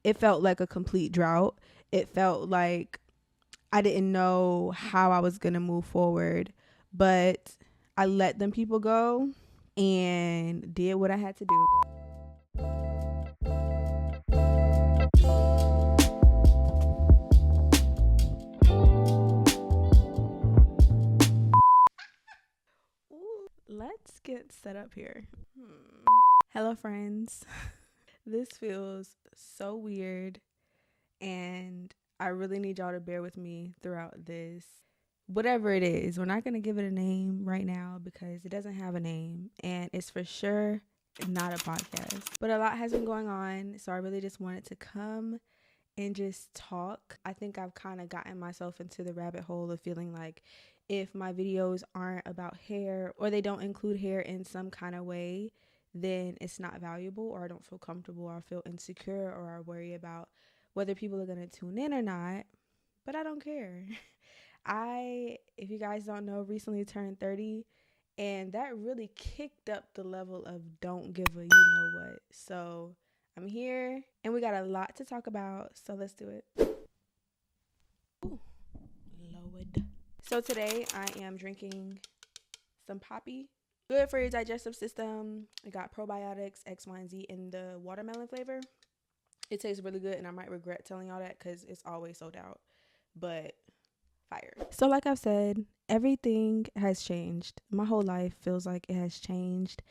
it felt like a complete drought. It felt like I didn't know how I was going to move forward, but I let them people go and did what I had to do. Ooh, let's get set up here. Hello, friends. This feels so weird, and I really need y'all to bear with me throughout this. Whatever it is, we're not going to give it a name right now because it doesn't have a name, and it's for sure not a podcast. But a lot has been going on, so I really just wanted to come and just talk. I think I've kind of gotten myself into the rabbit hole of feeling like if my videos aren't about hair or they don't include hair in some kind of way, then it's not valuable, or I don't feel comfortable, or I feel insecure, or I worry about whether people are going to tune in or not. But I don't care. If you guys don't know, recently turned 30, and that really kicked up the level of don't give a you know what. So I'm here, and we got a lot to talk about, so let's do it. Ooh, Lord. So today I am drinking some Poppy. Good for your digestive system. It got probiotics, X, Y, and Z in the watermelon flavor. It tastes really good, and I might regret telling y'all that because it's always sold out. But fire. So like I've said, everything has changed. My whole life feels like it has changed,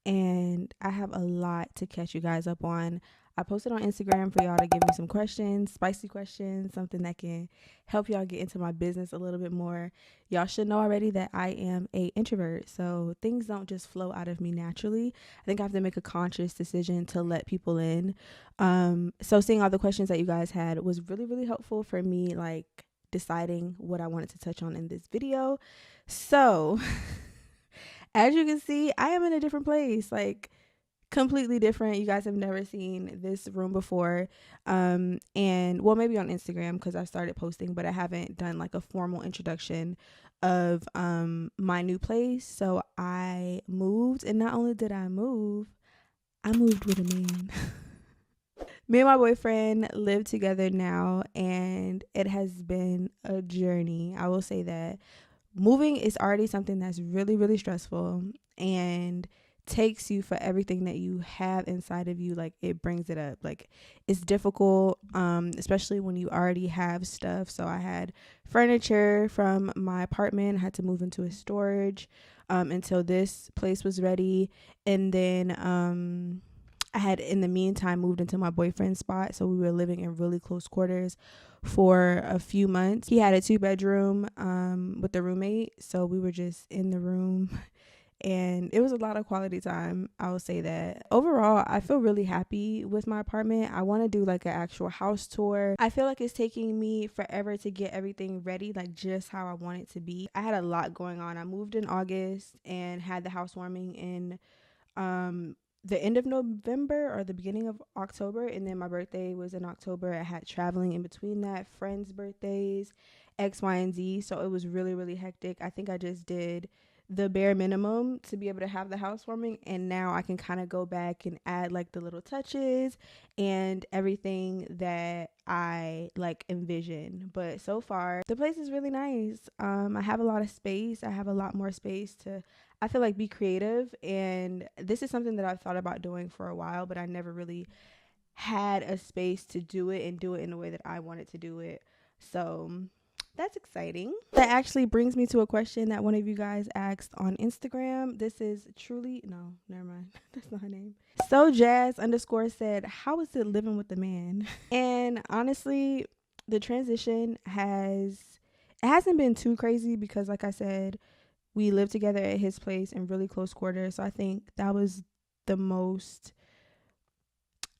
and I have a lot to catch you guys up on. I posted on Instagram for y'all to give me some questions, spicy questions, something that can help y'all get into my business a little bit more. Y'all should know already that I am an introvert, so things don't just flow out of me naturally. I think I have to make a conscious decision to let people in. So seeing all the questions that you guys had was really, really helpful for me, like deciding what I wanted to touch on in this video. So as you can see, I am in a different place, like completely different. You guys have never seen this room before. And well, maybe on Instagram because I started posting, but I haven't done like a formal introduction of my new place. So I moved, and not only did I moved with a man. Me and my boyfriend live together now, and it has been a journey. I will say that moving is already something that's really, really stressful and takes you for everything that you have inside of you. Like, it brings it up. Like, it's difficult, especially when you already have stuff. So I had furniture from my apartment. I had to move into a storage until this place was ready. And then I had, in the meantime, moved into my boyfriend's spot. So we were living in really close quarters for a few months. He had a 2-bedroom with a roommate. So we were just in the room, and it was a lot of quality time. I will say that. Overall, I feel really happy with my apartment. I want to do like an actual house tour. I feel like it's taking me forever to get everything ready, like just how I want it to be. I had a lot going on. I moved in August and had the housewarming in the end of November or the beginning of October, and then my birthday was in October. I had traveling in between that, friends' birthdays, X, Y, and Z. So it was really, really hectic. I think I just did the bare minimum to be able to have the housewarming, and now I can kind of go back and add like the little touches and everything that I like envision. But so far the place is really nice. I have a lot of space. I have a lot more space to, I feel like, be creative, and this is something that I've thought about doing for a while, but I never really had a space to do it and do it in the way that I wanted to do it. So that's exciting. That actually brings me to a question that one of you guys asked on Instagram. This is truly, no, never mind. That's not her name. So Jazz _ said, how is it living with the man? And honestly, the transition hasn't been too crazy because, like I said, we live together at his place in really close quarters. So I think that was the most,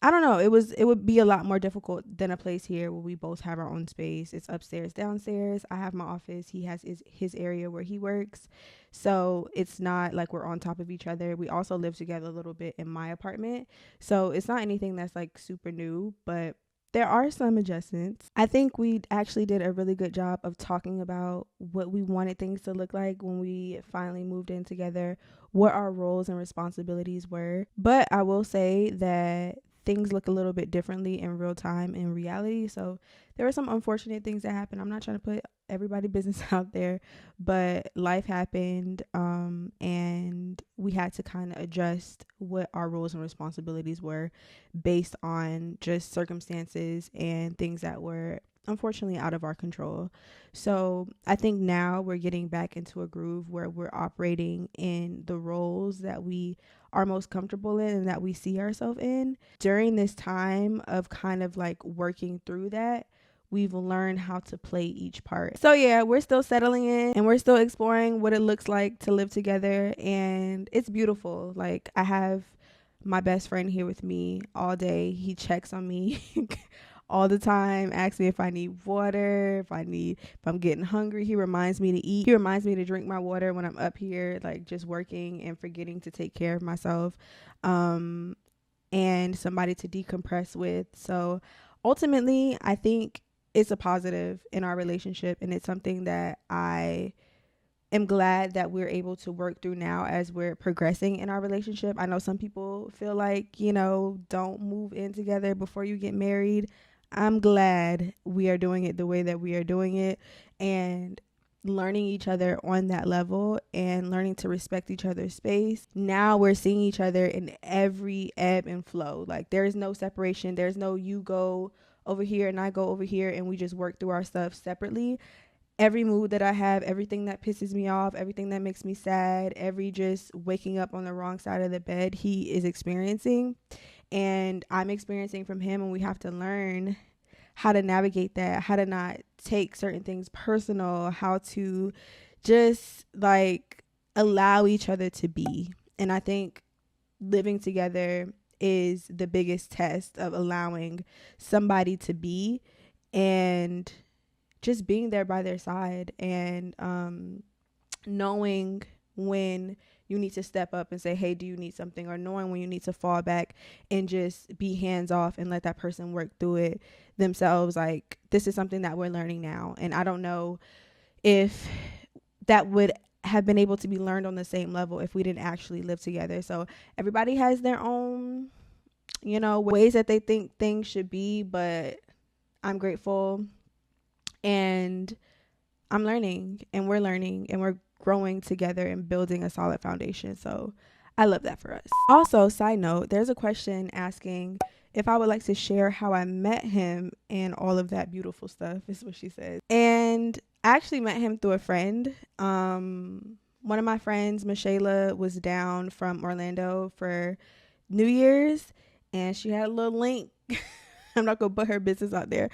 I don't know. It would be a lot more difficult than a place here where we both have our own space. It's upstairs, downstairs. I have my office. He has his area where he works. So it's not like we're on top of each other. We also live together a little bit in my apartment. So it's not anything that's like super new, but there are some adjustments. I think we actually did a really good job of talking about what we wanted things to look like when we finally moved in together, what our roles and responsibilities were. But I will say that things look a little bit differently in real time in reality. So there were some unfortunate things that happened. I'm not trying to put everybody's business out there, but life happened, and we had to kind of adjust what our roles and responsibilities were based on just circumstances and things that were unfortunately out of our control. So I think now we're getting back into a groove where we're operating in the roles that we are most comfortable in and that we see ourselves in. During this time of kind of like working through that, we've learned how to play each part. So yeah, we're still settling in and we're still exploring what it looks like to live together, and it's beautiful. Like, I have my best friend here with me all day. He checks on me all the time, asks me if I need water, if I'm getting hungry. He reminds me to eat. He reminds me to drink my water when I'm up here, like just working and forgetting to take care of myself, and somebody to decompress with. So ultimately, I think it's a positive in our relationship, and it's something that I am glad that we're able to work through now as we're progressing in our relationship. I know some people feel like, don't move in together before you get married. I'm glad we are doing it the way that we are doing it, and learning each other on that level and learning to respect each other's space. Now we're seeing each other in every ebb and flow. Like, there is no separation. There's no you go over here and I go over here and we just work through our stuff separately. Every mood that I have, everything that pisses me off, everything that makes me sad, every just waking up on the wrong side of the bed, he is experiencing and I'm experiencing from him. And we have to learn how to navigate that, how to not take certain things personal, how to just like allow each other to be. And I think living together is the biggest test of allowing somebody to be and just being there by their side, and knowing when you need to step up and say, hey, do you need something? Or knowing when you need to fall back and just be hands off and let that person work through it themselves. Like, this is something that we're learning now. And I don't know if that would have been able to be learned on the same level if we didn't actually live together. So everybody has their own, ways that they think things should be, but I'm grateful and I'm learning and we're growing together and building a solid foundation. So I love that for us. Also, side note, there's a question asking if I would like to share how I met him and all of that beautiful stuff, is what she said. And I actually met him through a friend. One of my friends, Michaela, was down from Orlando for New Year's and she had a little link. I'm not going to put her business out there.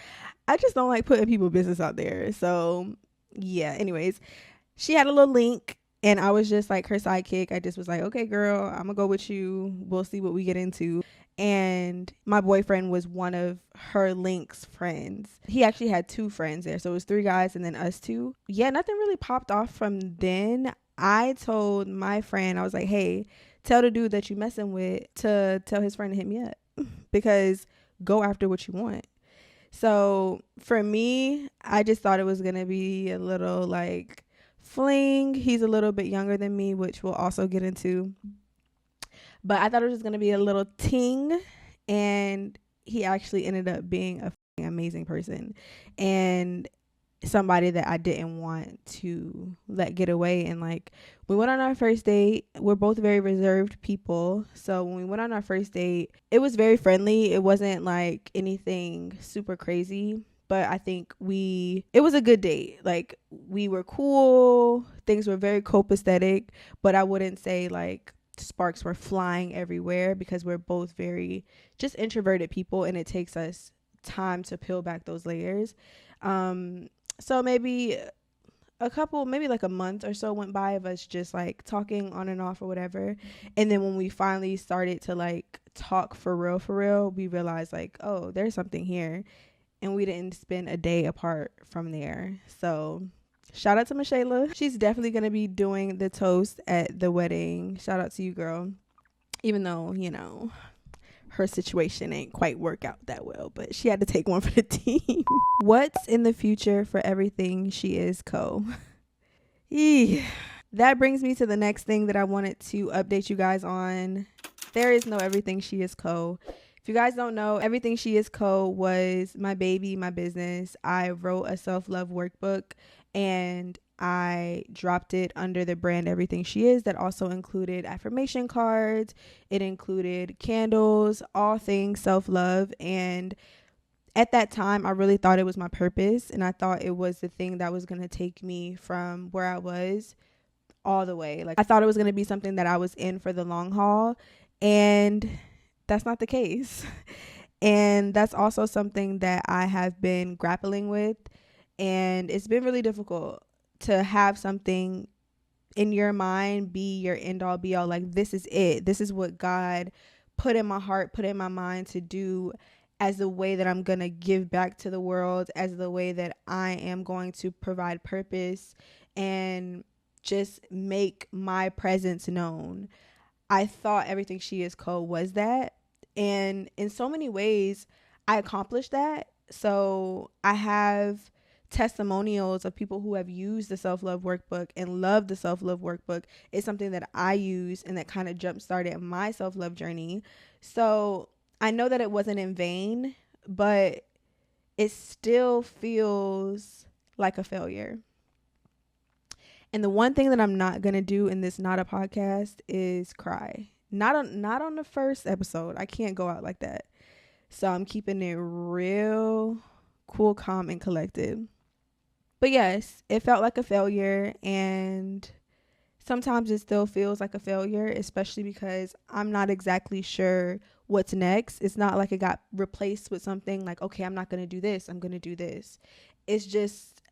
I just don't like putting people's business out there. So yeah, anyways, she had a little link and I was just like her sidekick. I just was like, okay, girl, I'm gonna go with you. We'll see what we get into. And my boyfriend was one of her link's friends. He actually had two friends there. So it was 3 guys and then us 2. Yeah, nothing really popped off from then. I told my friend, I was like, hey, tell the dude that you messing with to tell his friend to hit me up because go after what you want. So for me, I just thought it was going to be a little like fling. He's a little bit younger than me, which we'll also get into. But I thought it was going to be a little ting. And he actually ended up being a amazing person and somebody that I didn't want to let get away. And like, we went on our first date. We're both very reserved people. So when we went on our first date, it was very friendly. It wasn't like anything super crazy, but I think it was a good date. Like, we were cool. Things were very copacetic, but I wouldn't say like sparks were flying everywhere because we're both very just introverted people and it takes us time to peel back those layers. So maybe maybe like a month or so went by of us just like talking on and off or whatever. And then when we finally started to like talk for real, we realized like, oh, there's something here. And we didn't spend a day apart from there. So shout out to Michaela. She's definitely going to be doing the toast at the wedding. Shout out to you, girl. Even though, her situation ain't quite work out that well, but she had to take one for the team. What's in the future for everything she is co? That brings me to the next thing that I wanted to update you guys on. There is no everything she is co If you guys don't know, Everything She Is Co. was my baby, my business. I wrote a self-love workbook and I dropped it under the brand Everything She Is that also included affirmation cards. It included candles, all things self-love. And at that time, I really thought it was my purpose, and I thought it was the thing that was going to take me from where I was all the way. Like, I thought it was going to be something that I was in for the long haul, and that's not the case. And that's also something that I have been grappling with, and it's been really difficult to have something in your mind be your end all be all. Like, this is it. This is what God put in my heart, put in my mind to do as the way that I'm going to give back to the world, as the way that I am going to provide purpose and just make my presence known. I thought Everything She Is Co. was that. And in so many ways, I accomplished that. So I have testimonials of people who have used the self-love workbook and love the self-love workbook. It's something that I use and that kind of jump-started my self-love journey. So I know that it wasn't in vain, but it still feels like a failure. And the one thing that I'm not going to do in this Not a Podcast is cry. Not on the first episode. I can't go out like that. So I'm keeping it real cool, calm, and collected. But yes, it felt like a failure, and sometimes it still feels like a failure, especially because I'm not exactly sure what's next. It's not like it got replaced with something like, okay, I'm not going to do this. I'm going to do this. It's just,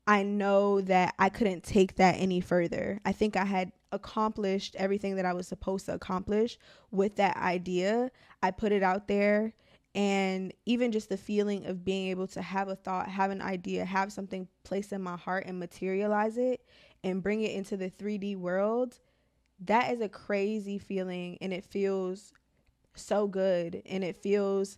I know that I couldn't take that any further. I think I had accomplished everything that I was supposed to accomplish with that idea. I put it out there, and even just the feeling of being able to have a thought, have an idea, have something placed in my heart and materialize it and bring it into the 3D world, that is a crazy feeling, and it feels so good, and it feels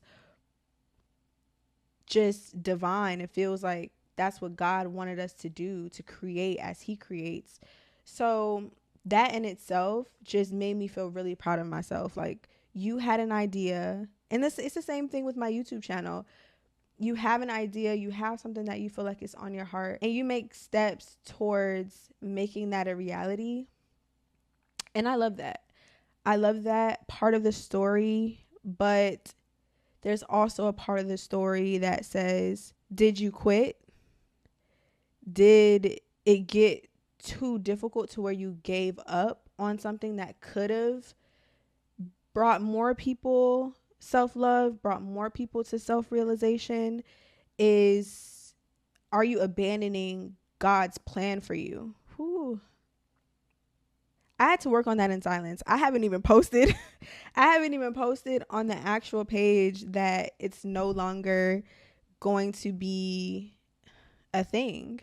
just divine. It feels like that's what God wanted us to do, to create as He creates. So that in itself just made me feel really proud of myself. Like, you had an idea, and it's the same thing with my YouTube channel. You have an idea, you have something that you feel like is on your heart, and you make steps towards making that a reality. And I love that. I love that part of the story, but there's also a part of the story that says, did you quit? Did it get too difficult to where you gave up on something that could have brought more people self-love, brought more people to self-realization? Are you abandoning God's plan for you? Whew. I had to work on that in silence. I haven't even posted on the actual page that it's no longer going to be a thing.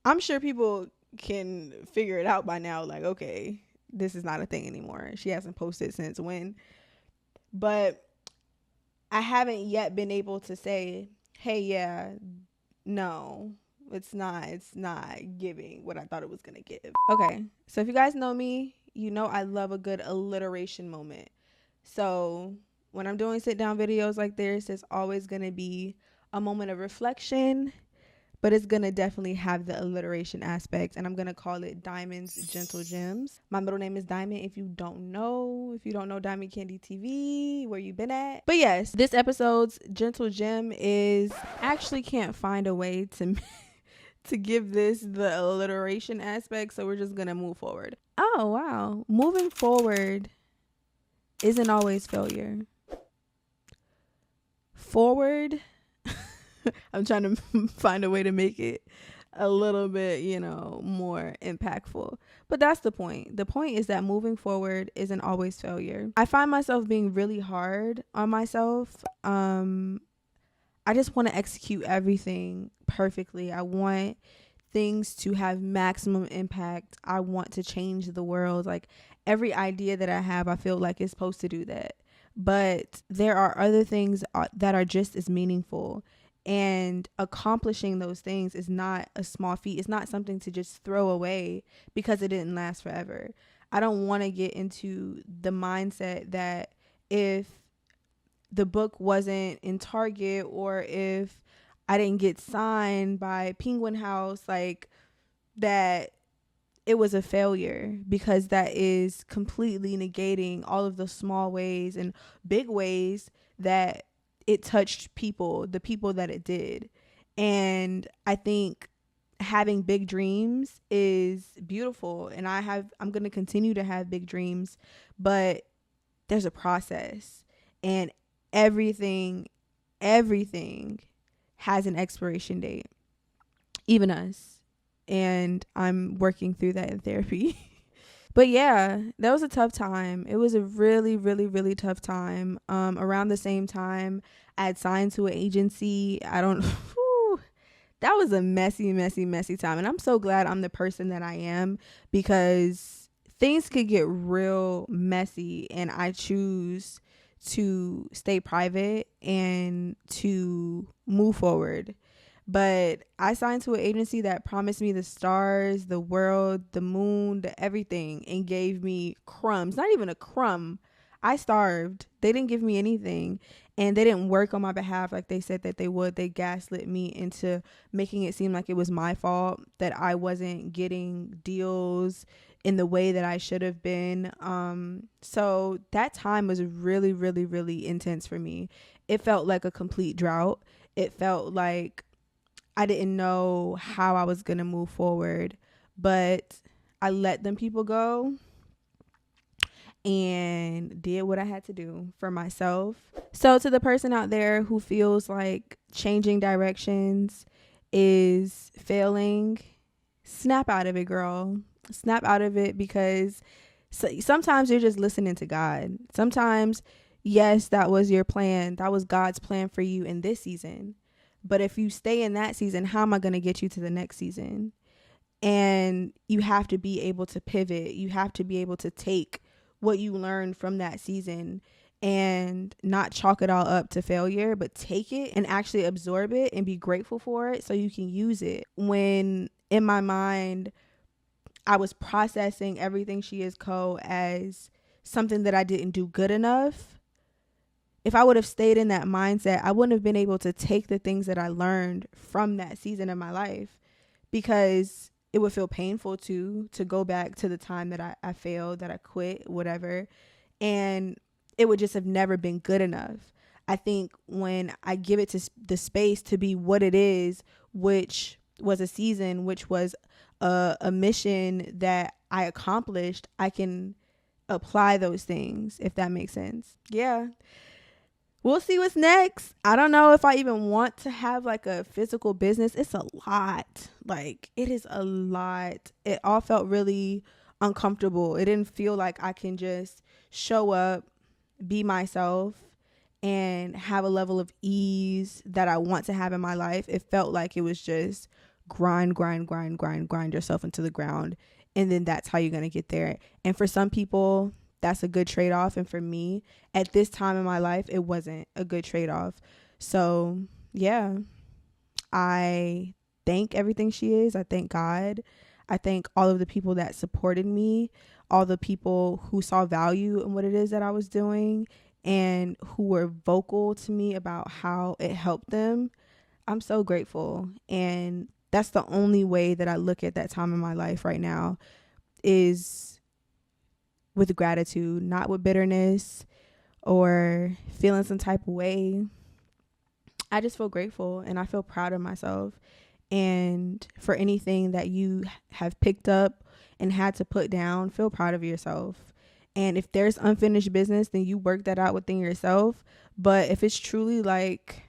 I'm sure people can figure it out by now. Like, okay, this is not a thing anymore. She hasn't posted since when? But I haven't yet been able to say, hey, yeah, no, it's not giving what I thought it was going to give. Okay, so if you guys know me, you know I love a good alliteration moment. So when I'm doing sit down videos like this, it's always going to be a moment of reflection, but it's going to definitely have the alliteration aspect, and I'm going to call it Diamond's Gentle Gems. My middle name is Diamond. If you don't know Diamond Candy TV, where you been at? But yes, this episode's Gentle Gem is, actually can't find a way to give this the alliteration aspect, so we're just going to move forward. Oh, wow. Moving forward isn't always failure. Forward, I'm trying to find a way to make it a little bit, more impactful. But that's the point. The point is that moving forward isn't always failure. I find myself being really hard on myself. I just want to execute everything perfectly. I want things to have maximum impact. I want to change the world. Like, every idea that I have, I feel like it's supposed to do that. But there are other things that are just as meaningful. And accomplishing those things is not a small feat. It's not something to just throw away because it didn't last forever. I don't want to get into the mindset that if the book wasn't in Target, or if I didn't get signed by Penguin House, like that, it was a failure, because that is completely negating all of the small ways and big ways that it touched people, the people that it did. And I think having big dreams is beautiful, and I'm going to continue to have big dreams, but there's a process, and everything has an expiration date, even us. And I'm working through that in therapy. But yeah, that was a tough time. It was a really, really, really tough time. Around the same time, I had signed to an agency. That was a messy, messy, messy time. And I'm so glad I'm the person that I am, because things could get real messy, and I choose to stay private and to move forward. But I signed to an agency that promised me the stars, the world, the moon, the everything, and gave me crumbs. Not even a crumb. I starved. They didn't give me anything, and they didn't work on my behalf like they said that they would. They gaslit me into making it seem like it was my fault, that I wasn't getting deals in the way that I should have been. So that time was really, really, really intense for me. It felt like a complete drought. It felt like I didn't know how I was going to move forward, but I let them people go and did what I had to do for myself. So to the person out there who feels like changing directions is failing, snap out of it, girl. Snap out of it, because sometimes you're just listening to God. Sometimes, yes, that was your plan. That was God's plan for you in this season. But if you stay in that season, how am I going to get you to the next season? And you have to be able to pivot. You have to be able to take what you learned from that season and not chalk it all up to failure, but take it and actually absorb it and be grateful for it so you can use it. When in my mind, I was processing Everything She Is Co. as something that I didn't do good enough, if I would have stayed in that mindset, I wouldn't have been able to take the things that I learned from that season of my life, because it would feel painful to go back to the time that I failed, that I quit, whatever. And it would just have never been good enough. I think when I give it to the space to be what it is, which was a season, which was a mission that I accomplished, I can apply those things, if that makes sense. Yeah. We'll see what's next. I don't know if I even want to have like a physical business. It's a lot. Like, it is a lot. It all felt really uncomfortable. It didn't feel like I can just show up, be myself, and have a level of ease that I want to have in my life. It felt like it was just grind yourself into the ground. And then that's how you're going to get there. And for some people, that's a good trade-off. And for me, at this time in my life, it wasn't a good trade-off. So yeah, I thank Everything She Is. I thank God. I thank all of the people that supported me, all the people who saw value in what it is that I was doing, and who were vocal to me about how it helped them. I'm so grateful. And that's the only way that I look at that time in my life right now, is with gratitude, not with bitterness or feeling some type of way. I just feel grateful, and I feel proud of myself. And for anything that you have picked up and had to put down, feel proud of yourself. And if there's unfinished business, then you work that out within yourself. But if it's truly like,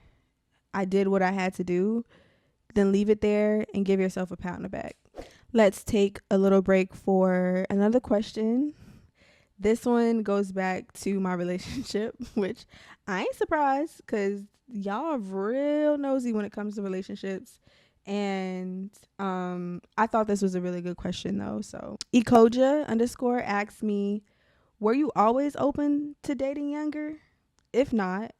I did what I had to do, then leave it there and give yourself a pat on the back. Let's take a little break for another question. This one goes back to my relationship, which I ain't surprised, because y'all are real nosy when it comes to relationships. And I thought this was a really good question, though. So Ekoja_ asked me, were you always open to dating younger? If not,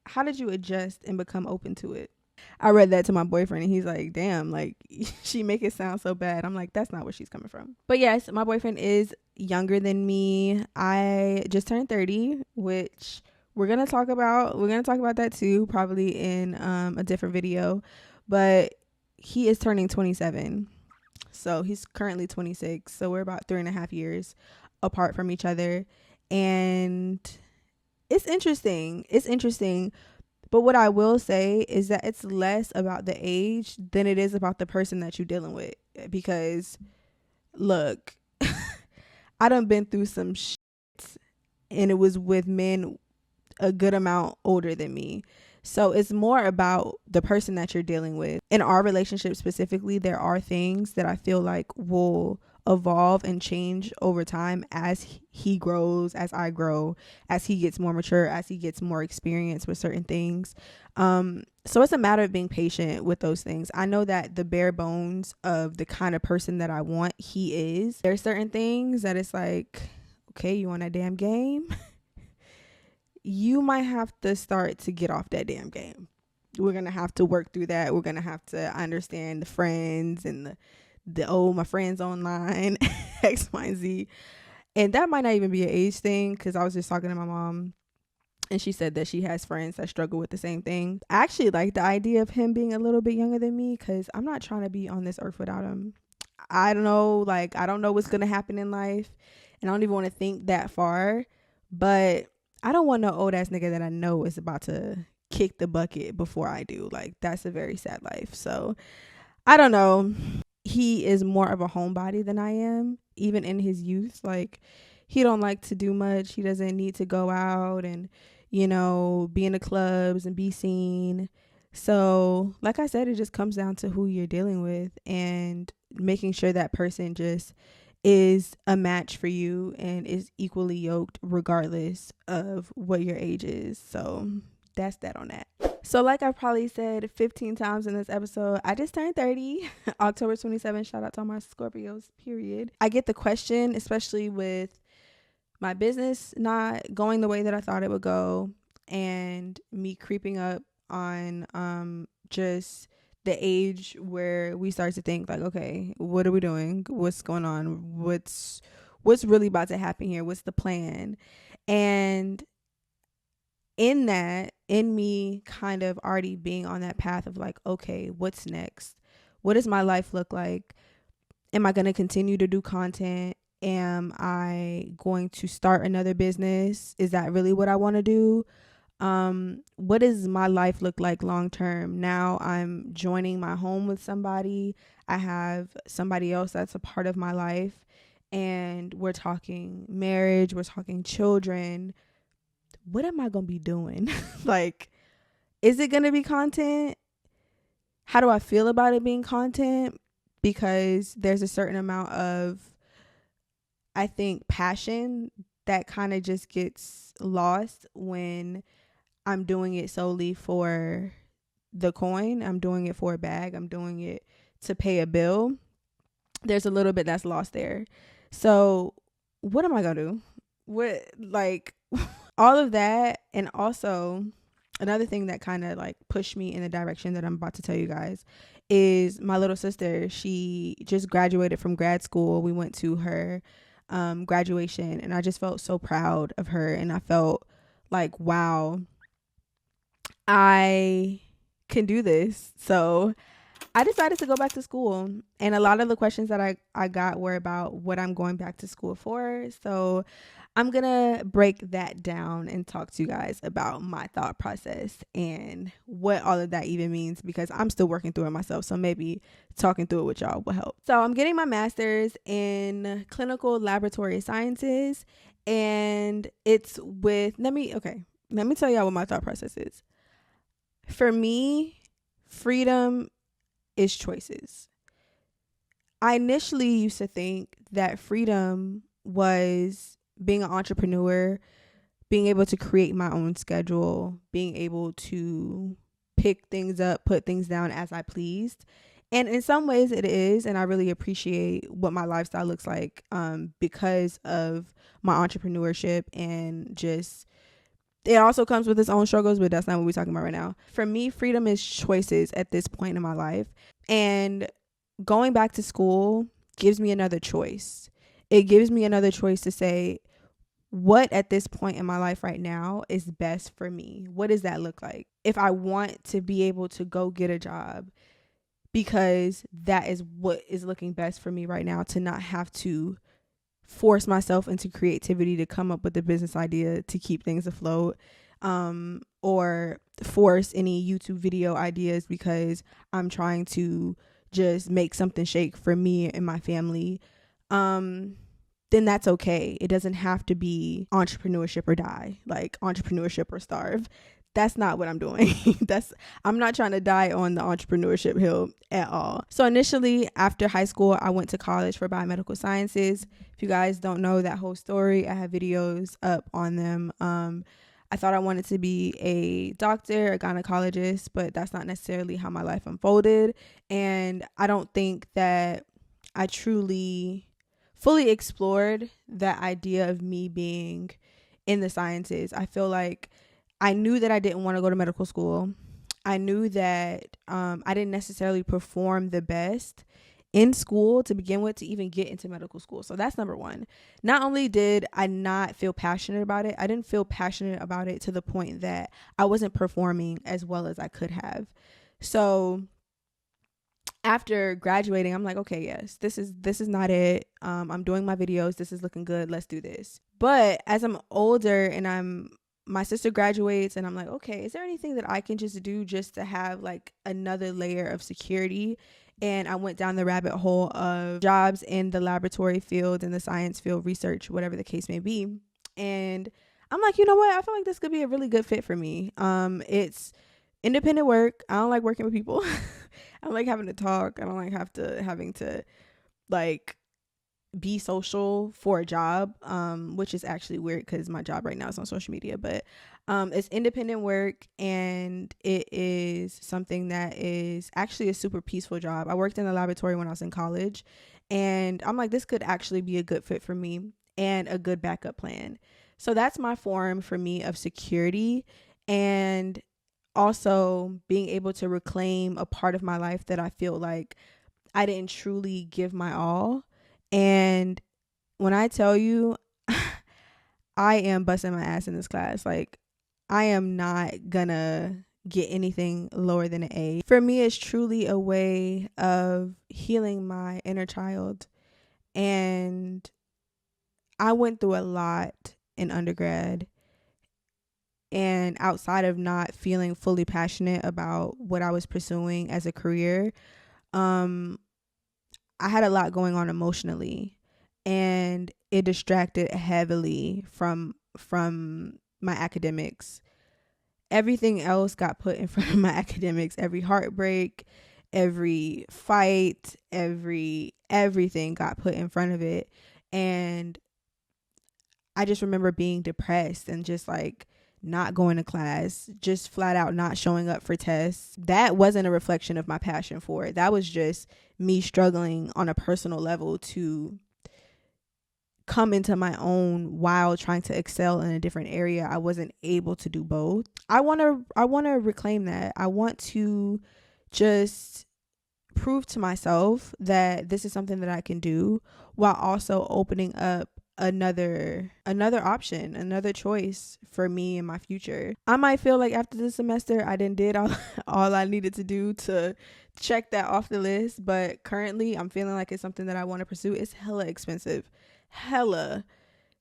how did you adjust and become open to it? I read that to my boyfriend, and he's like, damn, like, she make it sound so bad. I'm like, that's not where she's coming from. But yes, my boyfriend is younger than me. I just turned 30, which we're gonna talk about that too, probably in a different video. But he is turning 27, so he's currently 26. So we're about 3.5 years apart from each other, and it's interesting. But what I will say is that it's less about the age than it is about the person that you're dealing with. Because look, I done been through some shit, and it was with men a good amount older than me. So it's more about the person that you're dealing with. In our relationship specifically, there are things that I feel like will evolve and change over time as he grows, as I grow, as he gets more mature, as he gets more experience with certain things. So it's a matter of being patient with those things. I know that the bare bones of the kind of person that I want, he is. There's certain things that it's like, okay, you on that damn game? You might have to start to get off that damn game. We're going to have to work through that. We're going to have to understand the friends and my friends online, X, Y, and Z. And that might not even be an age thing, because I was just talking to my mom, and she said that she has friends that struggle with the same thing. I actually like the idea of him being a little bit younger than me, because I'm not trying to be on this earth without him. I don't know what's going to happen in life, and I don't even want to think that far, but I don't want no old ass nigga that I know is about to kick the bucket before I do. Like, that's a very sad life. So I don't know. He is more of a homebody than I am, even in his youth. Like, he don't like to do much. He doesn't need to go out and, be in the clubs and be seen. So like I said, it just comes down to who you're dealing with and making sure that person just is a match for you and is equally yoked regardless of what your age is. So that's that on that. So like I probably said 15 times in this episode, I just turned 30 October 27th. Shout out to all my Scorpios, period. I get the question, especially with my business not going the way that I thought it would go, and me creeping up on just the age where we start to think like, okay, what are we doing? What's going on? What's really about to happen here? What's the plan? And in me kind of already being on that path of like, okay, what's next? What does my life look like? Am I going to continue to do content? Am I going to start another business? Is that really what I want to do? What does my life look like long term? Now I'm joining my home with somebody. I have somebody else that's a part of my life, and we're talking marriage, we're talking children. What am I gonna be doing? Like, is it gonna be content? How do I feel about it being content? Because there's a certain amount of, I think, passion that kind of just gets lost when I'm doing it solely for the coin. I'm doing it for a bag. I'm doing it to pay a bill. There's a little bit that's lost there. So what am I going to do? What, like, all of that. And also another thing that kind of like pushed me in the direction that I'm about to tell you guys is my little sister. She just graduated from grad school. We went to her graduation, and I just felt so proud of her. And I felt like, wow, I can do this. So I decided to go back to school, and a lot of the questions that I got were about what I'm going back to school for. So I'm gonna break that down and talk to you guys about my thought process and what all of that even means, because I'm still working through it myself. So maybe talking through it with y'all will help. So I'm getting my master's in clinical laboratory sciences, and it's with, let me tell y'all what my thought process is. For me, freedom is choices. I initially used to think that freedom was being an entrepreneur, being able to create my own schedule, being able to pick things up, put things down as I pleased. And in some ways it is, and I really appreciate what my lifestyle looks like because of my entrepreneurship, and just, it also comes with its own struggles, but that's not what we're talking about right now. For me, freedom is choices at this point in my life. And going back to school gives me another choice. It gives me another choice to say, what at this point in my life right now is best for me? What does that look like? If I want to be able to go get a job, because that is what is looking best for me right now, to not have to force myself into creativity to come up with a business idea to keep things afloat, or force any YouTube video ideas because I'm trying to just make something shake for me and my family, then that's okay. It doesn't have to be entrepreneurship or die, like entrepreneurship or starve. That's not what I'm doing. I'm not trying to die on the entrepreneurship hill at all. So initially, after high school, I went to college for biomedical sciences. If you guys don't know that whole story, I have videos up on them. I thought I wanted to be a doctor, a gynecologist, but that's not necessarily how my life unfolded. And I don't think that I truly fully explored that idea of me being in the sciences. I feel like I knew that I didn't want to go to medical school. I knew that I didn't necessarily perform the best in school to begin with to even get into medical school. So that's number one. Not only did I not feel passionate about it, I didn't feel passionate about it to the point that I wasn't performing as well as I could have. So after graduating, I'm like, okay, yes, this is not it. I'm doing my videos. This is looking good. Let's do this. But as I'm older and my sister graduates and I'm like, okay, is there anything that I can just do just to have like another layer of security? And I went down the rabbit hole of jobs in the laboratory field, in the science field, research, whatever the case may be. And I'm like, you know what? I feel like this could be a really good fit for me. It's independent work. I don't like working with people. I don't like having to talk. I don't like having to like be social for a job, which is actually weird because my job right now is on social media. But it's independent work, and it is something that is actually a super peaceful job. I worked in the laboratory when I was in college, and I'm like, this could actually be a good fit for me and a good backup plan. So that's my form for me of security, and also being able to reclaim a part of my life that I feel like I didn't truly give my all. And when I tell you, I am busting my ass in this class. Like, I am not gonna get anything lower than an A. For me, it's truly a way of healing my inner child. And I went through a lot in undergrad. And outside of not feeling fully passionate about what I was pursuing as a career, I had a lot going on emotionally, and it distracted heavily from my academics. Everything else got put in front of my academics. Every heartbreak, every fight, everything got put in front of it. And I just remember being depressed and just like not going to class, just flat out not showing up for tests. That wasn't a reflection of my passion for it. That was just me struggling on a personal level to come into my own while trying to excel in a different area. I wasn't able to do both. I want to reclaim that. I want to just prove to myself that this is something that I can do, while also opening up another option, another choice for me in my future. I might feel like after this semester I did all I needed to do to check that off the list, but currently I'm feeling like it's something that I want to pursue. It's hella expensive,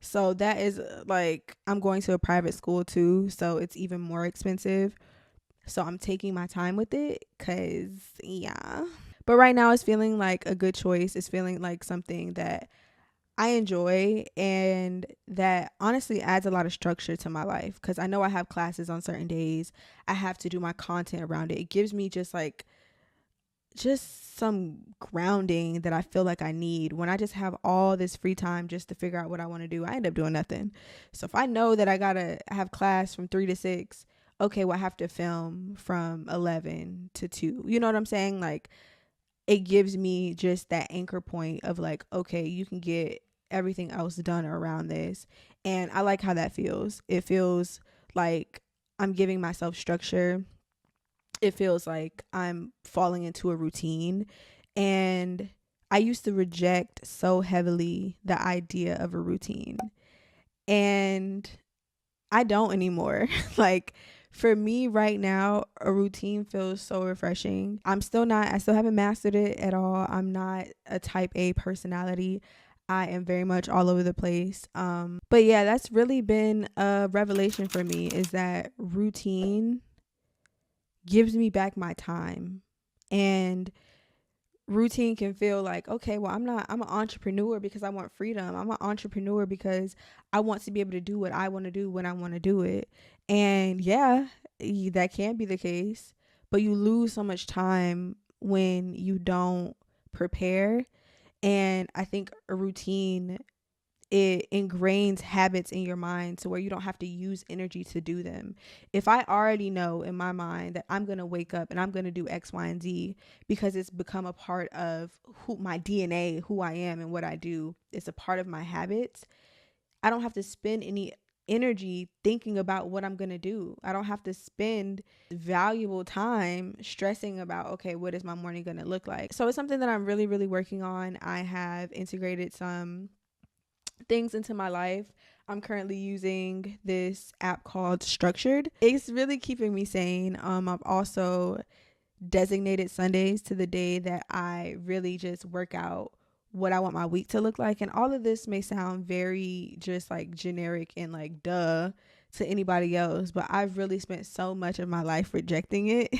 so that is like, I'm going to a private school too, so it's even more expensive. So I'm taking my time with it, cause yeah. But right now it's feeling like a good choice. It's feeling like something that I enjoy, and that honestly adds a lot of structure to my life, because I know I have classes on certain days. I have to do my content around it. It gives me just some grounding that I feel like I need. When I just have all this free time just to figure out what I want to do, I end up doing nothing. So if I know that I gotta have class from 3 to 6, okay, well, I have to film from 11 to 2. You know what I'm saying? Like, it gives me just that anchor point of like, okay, you can get everything else done around this. And I like how that feels. It feels like I'm giving myself structure. It feels like I'm falling into a routine. And I used to reject so heavily the idea of a routine. And I don't anymore. Like, for me right now, a routine feels so refreshing. I still haven't mastered it at all. I'm not a type A personality. I am very much all over the place. But yeah, that's really been a revelation for me, is that routine gives me back my time. And routine can feel like, okay, well, I'm an entrepreneur because I want freedom. I'm an entrepreneur because I want to be able to do what I want to do when I want to do it. And yeah, that can be the case, but you lose so much time when you don't prepare. And I think a routine, it ingrains habits in your mind to where you don't have to use energy to do them. If I already know in my mind that I'm going to wake up and I'm going to do X, Y, and Z because it's become a part of my DNA, who I am and what I do, it's a part of my habits. I don't have to spend any energy thinking about what I'm going to do. I don't have to spend valuable time stressing about, okay, what is my morning going to look like? So it's something that I'm really, really working on. I have integrated some things into my life. I'm currently using this app called Structured. It's really keeping me sane. I've also designated Sundays to the day that I really just work out what I want my week to look like. And all of this may sound very just like generic and like duh to anybody else, but I've really spent so much of my life rejecting it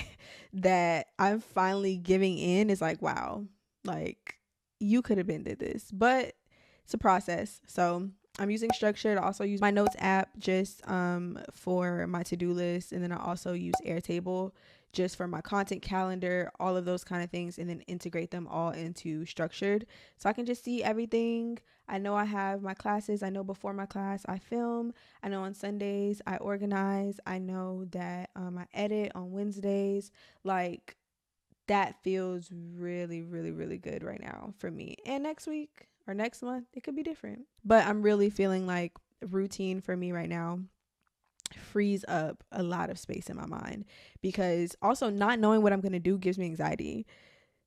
that I'm finally giving in. It's like, wow, like you could have been did this, but it's a process. So I'm using Structured. I also use my notes app just for my to-do list. And then I also use Airtable just for my content calendar, all of those kind of things, and then integrate them all into Structured. So I can just see everything. I know I have my classes. I know before my class I film. I know on Sundays I organize. I know that I edit on Wednesdays. Like, that feels really, really, really good right now for me. And next week or next month, it could be different. But I'm really feeling like routine for me right now frees up a lot of space in my mind, because also not knowing what I'm going to do gives me anxiety.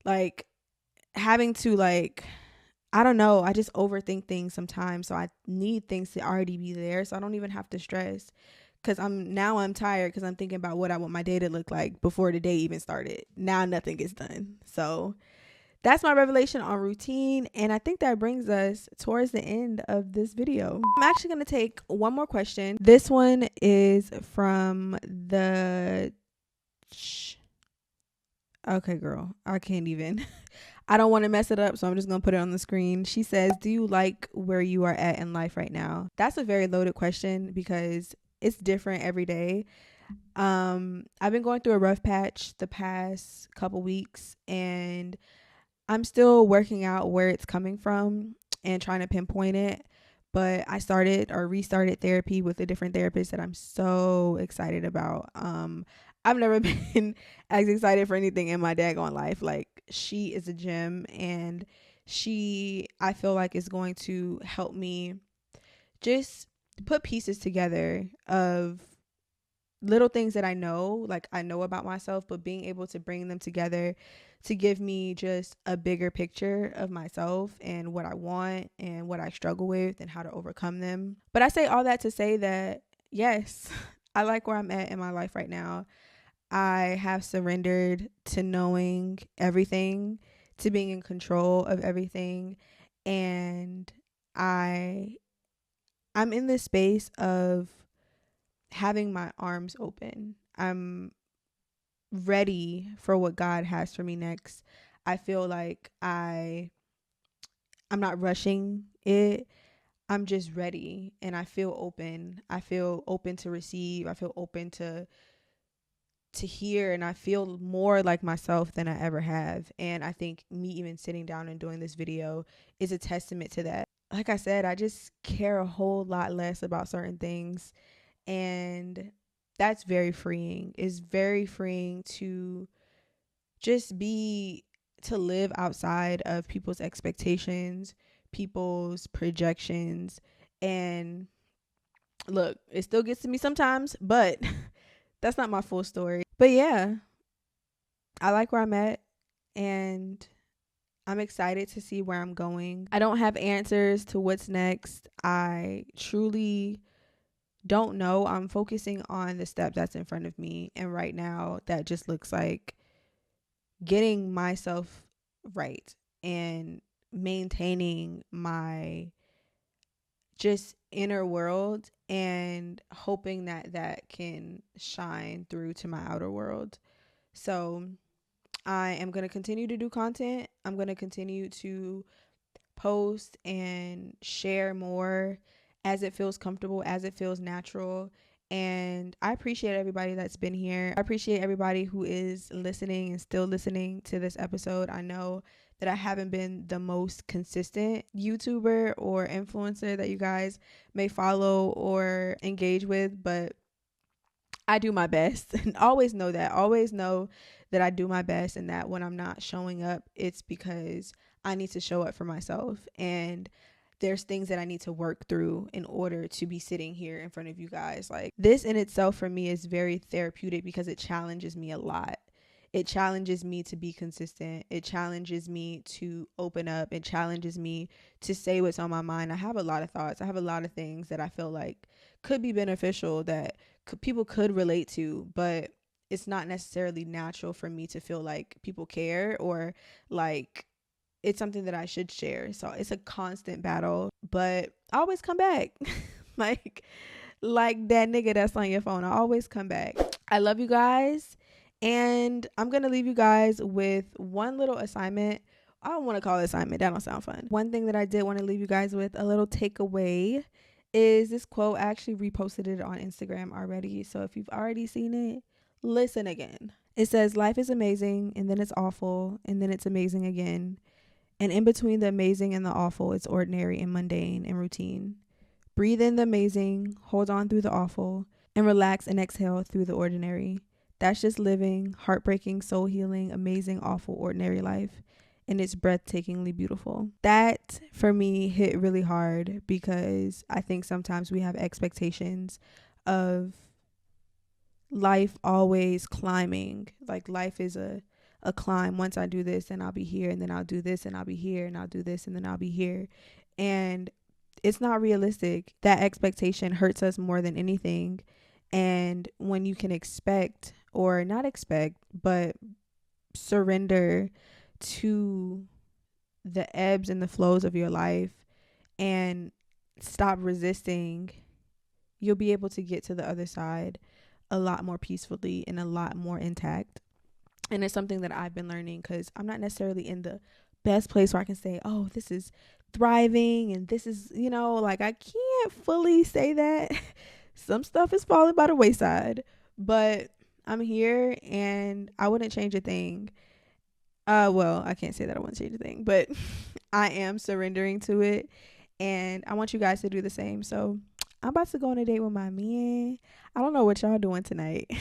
Like, having to I don't know, I just overthink things sometimes. So I need things to already be there so I don't even have to stress. Because I'm tired because I'm thinking about what I want my day to look like before the day even started. Now nothing gets done. So that's my revelation on routine. And I think that brings us towards the end of this video. I'm actually going to take one more question. This one is from the... Okay, girl, I can't even. I don't want to mess it up, so I'm just going to put it on the screen. She says, do you like where you are at in life right now? That's a very loaded question because it's different every day. I've been going through a rough patch the past couple weeks, and I'm still working out where it's coming from and trying to pinpoint it. But I restarted therapy with a different therapist that I'm so excited about. I've never been as excited for anything in my daggone life. Like, she is a gem, and I feel like is going to help me just put pieces together of little things that I know about myself, but being able to bring them together to give me just a bigger picture of myself and what I want and what I struggle with and how to overcome them. But I say all that to say that, yes, I like where I'm at in my life right now. I have surrendered to knowing everything, to being in control of everything. And I'm in this space of having my arms open. I'm ready for what God has for me next. I feel like I'm not rushing it. I'm just ready, and I feel open. I feel open to receive. I feel open to hear, and I feel more like myself than I ever have. And I think me even sitting down and doing this video is a testament to that. Like I said, I just care a whole lot less about certain things, and that's very freeing. It's very freeing to just to live outside of people's expectations, people's projections. And look, it still gets to me sometimes, but that's not my full story. But yeah, I like where I'm at, and I'm excited to see where I'm going. I don't have answers to what's next. I truly don't know. I'm focusing on the step that's in front of me. And right now, that just looks like getting myself right and maintaining my just inner world and hoping that that can shine through to my outer world. So I am going to continue to do content. I'm going to continue to post and share more as it feels comfortable, as it feels natural. And I appreciate everybody that's been here. I appreciate everybody who is listening and still listening to this episode. I know that I haven't been the most consistent YouTuber or influencer that you guys may follow or engage with, but I do my best. And always know that. Always know that I do my best, and that when I'm not showing up, it's because I need to show up for myself. And there's things that I need to work through in order to be sitting here in front of you guys. Like, this in itself for me is very therapeutic because it challenges me a lot. It challenges me to be consistent. It challenges me to open up. It challenges me to say what's on my mind. I have a lot of thoughts. I have a lot of things that I feel like could be beneficial, that people could relate to, but it's not necessarily natural for me to feel like people care or like it's something that I should share. So it's a constant battle, but I always come back. like that nigga that's on your phone. I always come back. I love you guys. And I'm going to leave you guys with one little assignment. I don't want to call it assignment. That don't sound fun. One thing that I did want to leave you guys with, a little takeaway, is this quote. I actually reposted it on Instagram already. So if you've already seen it, listen again. It says, life is amazing, and then it's awful, and then it's amazing again. And in between the amazing and the awful, it's ordinary and mundane and routine. Breathe in the amazing, hold on through the awful, and relax and exhale through the ordinary. That's just living, heartbreaking, soul healing, amazing, awful, ordinary life. And it's breathtakingly beautiful. That for me hit really hard because I think sometimes we have expectations of life always climbing. Like life is a climb. Once I do this, then I'll be here, and then I'll do this, and I'll be here, and I'll do this, and then I'll be here. And it's not realistic. That expectation hurts us more than anything. And when you can expect, or not expect, but surrender to the ebbs and the flows of your life and stop resisting, you'll be able to get to the other side a lot more peacefully and a lot more intact. And it's something that I've been learning because I'm not necessarily in the best place where I can say, oh, this is thriving and this is, like I can't fully say that. Some stuff is falling by the wayside, but I'm here and I wouldn't change a thing. Well, I can't say that I wouldn't change a thing, but I am surrendering to it, and I want you guys to do the same. So I'm about to go on a date with my man. I don't know what y'all doing tonight.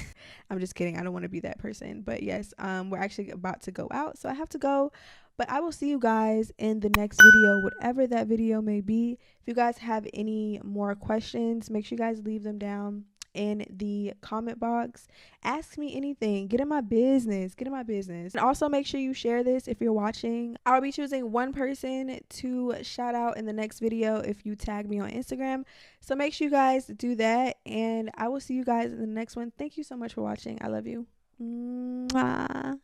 I'm just kidding. I don't want to be that person. But yes, we're actually about to go out, so I have to go. But I will see you guys in the next video, whatever that video may be. If you guys have any more questions, make sure you guys leave them down in the comment box. Ask me anything. Get in my business. And also make sure you share this if you're watching. I'll be choosing one person to shout out in the next video if you tag me on Instagram. So make sure you guys do that, and I will see you guys in the next one. Thank you so much for watching. I love you. Mwah.